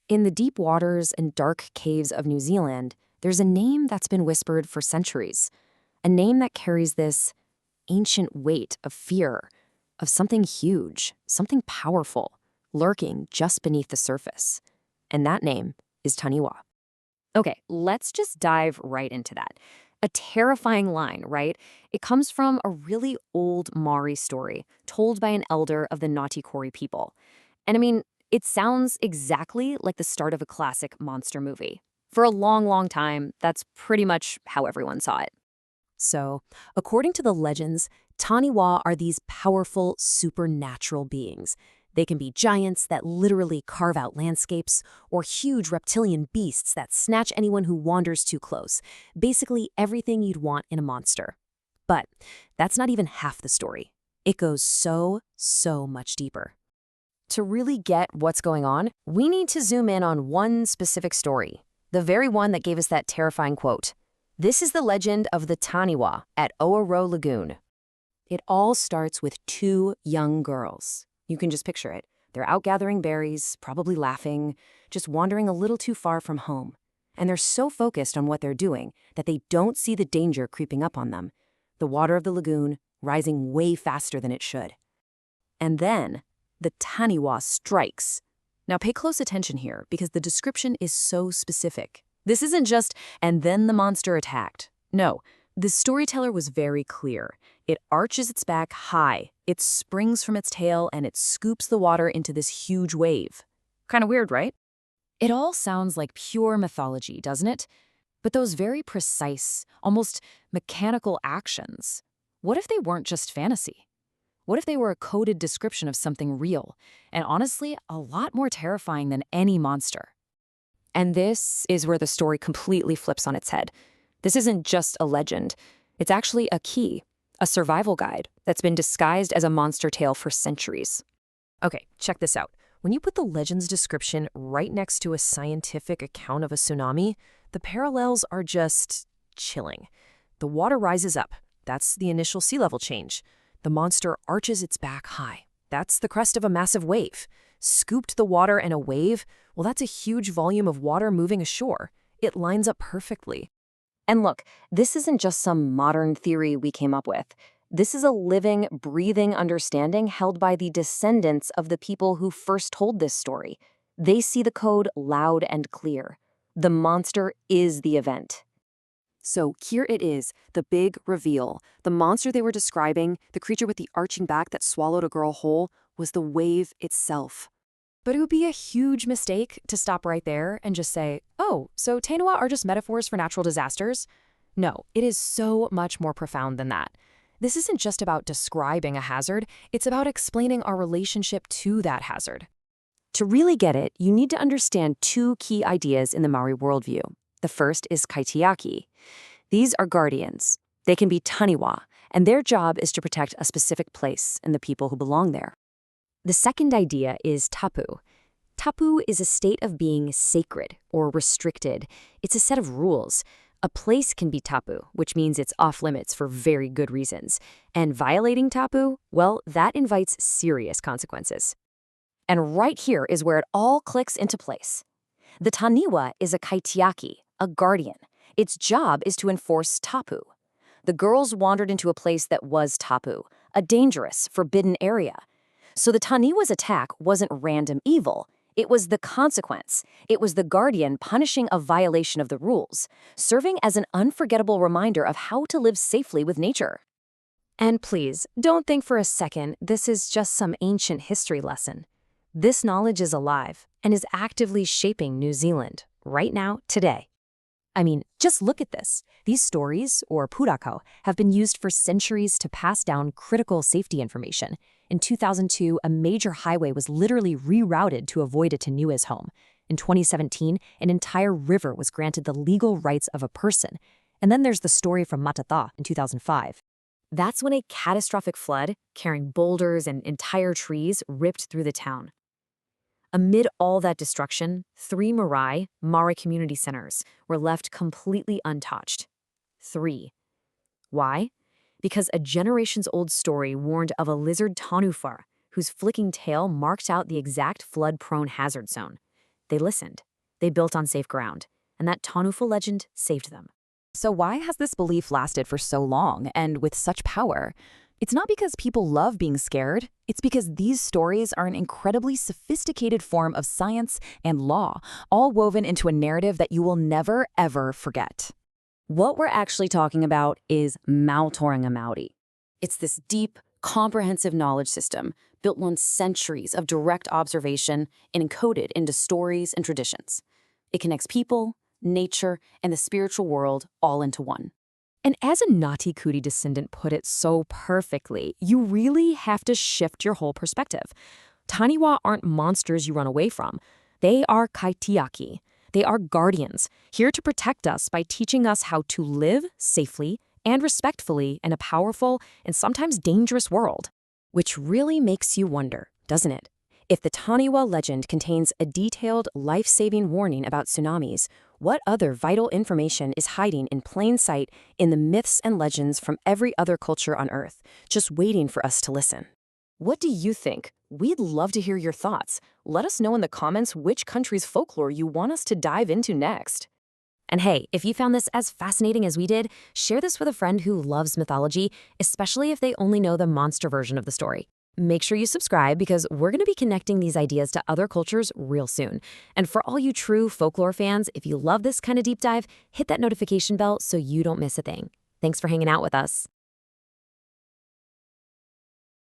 In the deep waters and dark caves of New Zealand, there's a name that's been whispered for centuries, a name that carries this ancient weight of fear, of something huge, something powerful, lurking just beneath the surface. And that name is Taniwha. Okay, let's just dive right into that. A terrifying line, right? It comes from a really old Maori story told by an elder of the Ngāti Kori people. And I mean, it sounds exactly like the start of a classic monster movie. For a long, long time, that's pretty much how everyone saw it. So, according to the legends, Taniwha are these powerful, supernatural beings. They can be giants that literally carve out landscapes, or huge reptilian beasts that snatch anyone who wanders too close. Basically, everything you'd want in a monster. But that's not even half the story. It goes so much deeper. To really get what's going on, we need to zoom in on one specific story, the very one that gave us that terrifying quote. This is the legend of the Taniwha at Ouro Lagoon. It all starts with two young girls. You can just picture it. They're out gathering berries, probably laughing, just wandering a little too far from home. And they're so focused on what they're doing that they don't see the danger creeping up on them, the water of the lagoon rising way faster than it should. And then the Taniwha strikes. Now pay close attention here because the description is so specific. This isn't just, and then the monster attacked. No, the storyteller was very clear. It arches its back high, it springs from its tail, and it scoops the water into this huge wave. Kind of weird, right? It all sounds like pure mythology, doesn't it? But those very precise, almost mechanical actions, what if they weren't just fantasy? What if they were a coded description of something real, and honestly, a lot more terrifying than any monster? And this is where the story completely flips on its head. This isn't just a legend. It's actually a key, a survival guide that's been disguised as a monster tale for centuries. Okay, check this out. When you put the legend's description right next to a scientific account of a tsunami, the parallels are just chilling. The water rises up. That's the initial sea level change. The monster arches its back high. That's the crest of a massive wave. Scooped the water in a wave, well, that's a huge volume of water moving ashore. It lines up perfectly. And look, this isn't just some modern theory we came up with. This is a living, breathing understanding held by the descendants of the people who first told this story. They see the code loud and clear. The monster is the event. So here it is, the big reveal. The monster they were describing, the creature with the arching back that swallowed a girl whole, was the wave itself. But it would be a huge mistake to stop right there and just say, oh, so Taniwha are just metaphors for natural disasters? No, it is so much more profound than that. This isn't just about describing a hazard, it's about explaining our relationship to that hazard. To really get it, you need to understand two key ideas in the Maori worldview. The first is kaitiaki. These are guardians. They can be Taniwha, and their job is to protect a specific place and the people who belong there. The second idea is tapu. Tapu is a state of being sacred or restricted. It's a set of rules. A place can be tapu, which means it's off limits for very good reasons. And violating tapu, well, that invites serious consequences. And right here is where it all clicks into place. The Taniwha is a kaitiaki, a guardian. Its job is to enforce tapu. The girls wandered into a place that was tapu, a dangerous, forbidden area. So the Taniwha's attack wasn't random evil. It was the consequence. It was the guardian punishing a violation of the rules, serving as an unforgettable reminder of how to live safely with nature. And please, don't think for a second this is just some ancient history lesson. This knowledge is alive and is actively shaping New Zealand right now, today. I mean, just look at this. These stories, or pūrākau, have been used for centuries to pass down critical safety information. In 2002, a major highway was literally rerouted to avoid a Taniwha's home. In 2017, an entire river was granted the legal rights of a person. And then there's the story from Matata in 2005. That's when a catastrophic flood, carrying boulders and entire trees, ripped through the town. Amid all that destruction, 3 marae, Maori community centers, were left completely untouched. 3. Why? Because a generations-old story warned of a lizard Taniwha, whose flicking tail marked out the exact flood-prone hazard zone. They listened. They built on safe ground. And that Taniwha legend saved them. So why has this belief lasted for so long and with such power? It's not because people love being scared. It's because these stories are an incredibly sophisticated form of science and law, all woven into a narrative that you will never, ever forget. What we're actually talking about is Mautoringa Maori. It's this deep, comprehensive knowledge system built on centuries of direct observation and encoded into stories and traditions. It connects people, nature, and the spiritual world all into one. And as a Ngāti Kuti descendant put it so perfectly, you really have to shift your whole perspective. Taniwha aren't monsters you run away from. They are kaitiaki. They are guardians, here to protect us by teaching us how to live safely and respectfully in a powerful and sometimes dangerous world. Which really makes you wonder, doesn't it? If the Taniwha legend contains a detailed, life-saving warning about tsunamis, what other vital information is hiding in plain sight in the myths and legends from every other culture on Earth, just waiting for us to listen? What do you think? We'd love to hear your thoughts. Let us know in the comments which country's folklore you want us to dive into next. And hey, if you found this as fascinating as we did, share this with a friend who loves mythology, especially if they only know the monster version of the story. Make sure you subscribe because we're going to be connecting these ideas to other cultures real soon. And for all you true folklore fans, if you love this kind of deep dive, hit that notification bell so you don't miss a thing. Thanks for hanging out with us.